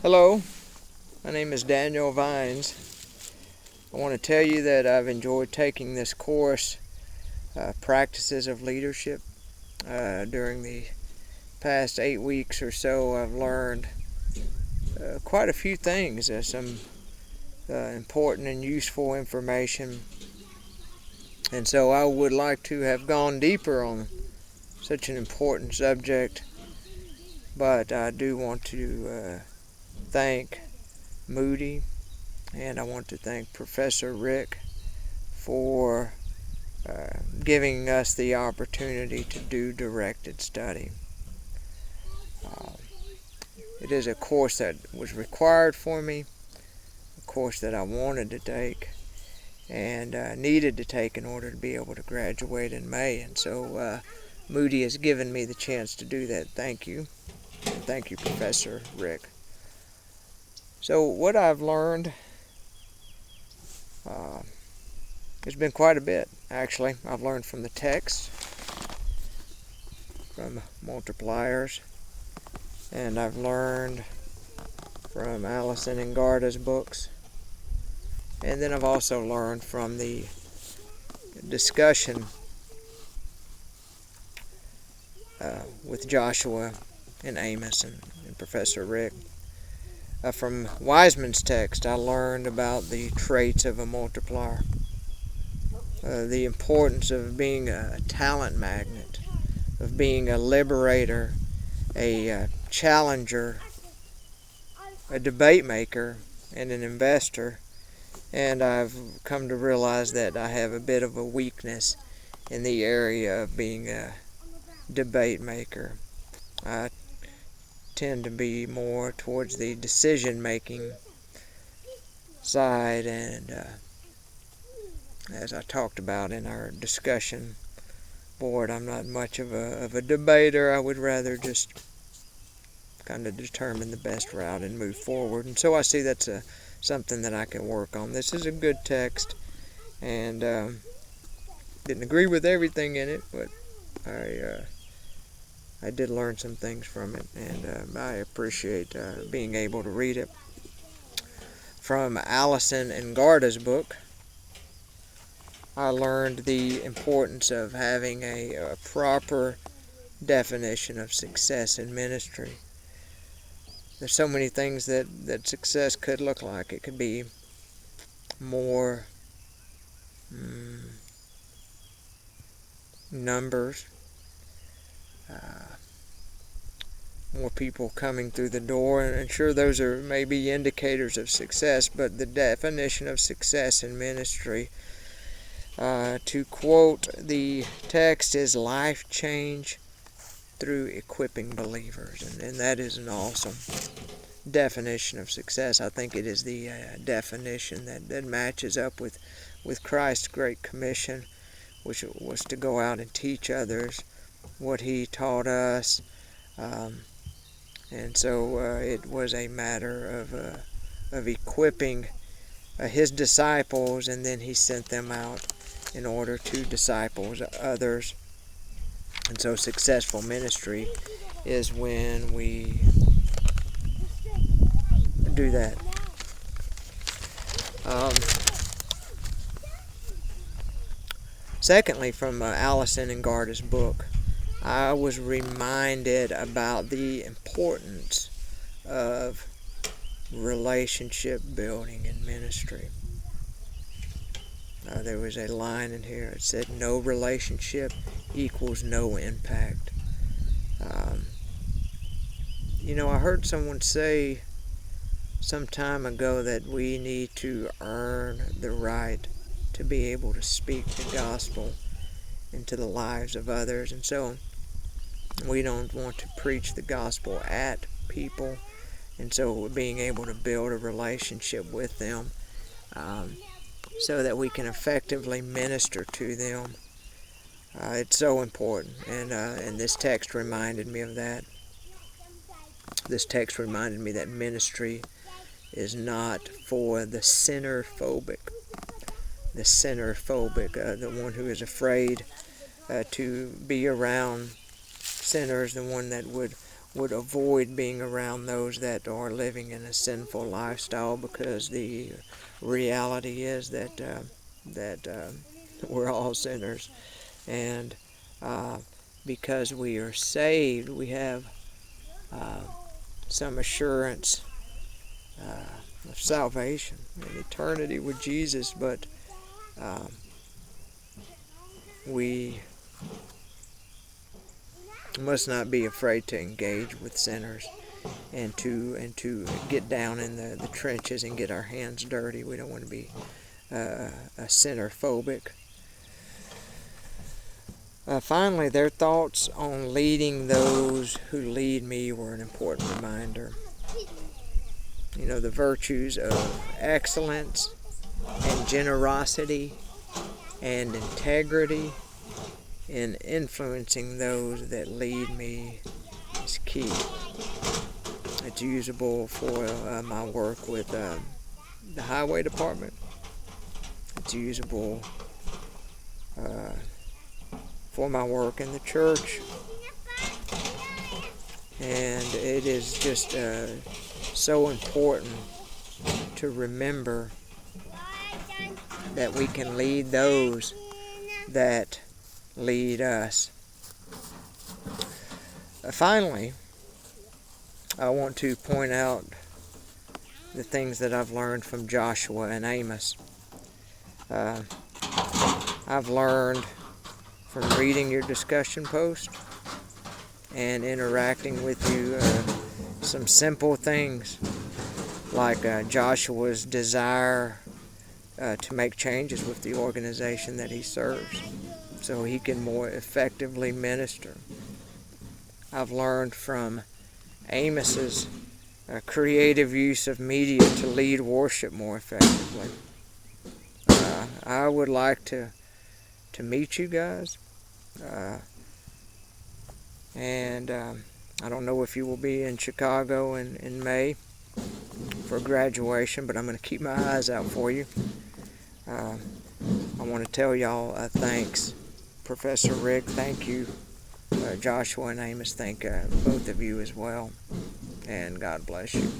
Hello, my name is Daniel Vines. I want to tell you that I've enjoyed taking this course, Practices of Leadership. During the past 8 weeks or so, I've learned quite a few things, some important and useful information. And so I would like to have gone deeper on such an important subject, but I do want to thank Moody, and I want to thank Professor Rick for giving us the opportunity to do directed study. It is a course that was required for me, a course that I wanted to take and needed to take in order to be able to graduate in May. And so Moody has given me the chance to do that. Thank you. And thank you, Professor Rick. So what I've learned has been quite a bit, actually. I've learned from the text, from multipliers, and I've learned from Allison and Garda's books. And then I've also learned from the discussion with Joshua and Amos and Professor Rick. From Wiseman's text, I learned about the traits of a multiplier, the importance of being a talent magnet, of being a liberator, a challenger, a debate maker, and an investor. And I've come to realize that I have a bit of a weakness in the area of being a debate maker. I tend to be more towards the decision-making side, and as I talked about in our discussion board, I'm not much of a debater. I would rather just kind of determine the best route and move forward. And so I see that's something that I can work on. This is a good text, and didn't agree with everything in it, but I did learn some things from it, and I appreciate being able to read it. From Allison and Garda's book, I learned the importance of having a proper definition of success in ministry. There's so many things that success could look like. It could be more numbers, more people coming through the door, and sure, those are maybe indicators of success, but the definition of success in ministry, to quote the text, is life change through equipping believers, and that is an awesome definition of success. I think it is the definition that matches up with Christ's Great Commission, which was to go out and teach others what he taught us. And so it was a matter of equipping his disciples, and then he sent them out in order to disciple others. And so successful ministry is when we do that. Secondly, from Allison and Garda's book, I was reminded about the importance of relationship building in ministry. There was a line in here that said, "No relationship equals no impact." I heard someone say some time ago that we need to earn the right to be able to speak the gospel into the lives of others. And so we don't want to preach the gospel at people. And so being able to build a relationship with them so that we can effectively minister to them, it's so important. And this text reminded me of that. This text reminded me that ministry is not for the sinner-phobic. The sinner-phobic, the one who is afraid to be around sinners, the one that would would avoid being around those that are living in a sinful lifestyle, because the reality is that we're all sinners, and because we are saved, we have some assurance of salvation and eternity with Jesus, but we must not be afraid to engage with sinners and to get down in the trenches and get our hands dirty. We don't want to be a sinner phobic. Finally, their thoughts on leading those who lead me were an important reminder. You know, the virtues of excellence and generosity and integrity in influencing those that lead me is key. It's usable for my work with the highway department. It's usable for my work in the church. And it is just so important to remember that we can lead those that lead us. Finally, I want to point out the things that I've learned from Joshua and Amos. I've learned from reading your discussion post and interacting with you some simple things like Joshua's desire to make changes with the organization that he serves so he can more effectively minister. I've learned from Amos's creative use of media to lead worship more effectively. I would like to meet you guys, and I don't know if you will be in Chicago in May for graduation, but I'm going to keep my eyes out for you. I want to tell y'all thanks, Professor Rick. Thank you, Joshua and Amos. Thank both of you as well, and God bless you.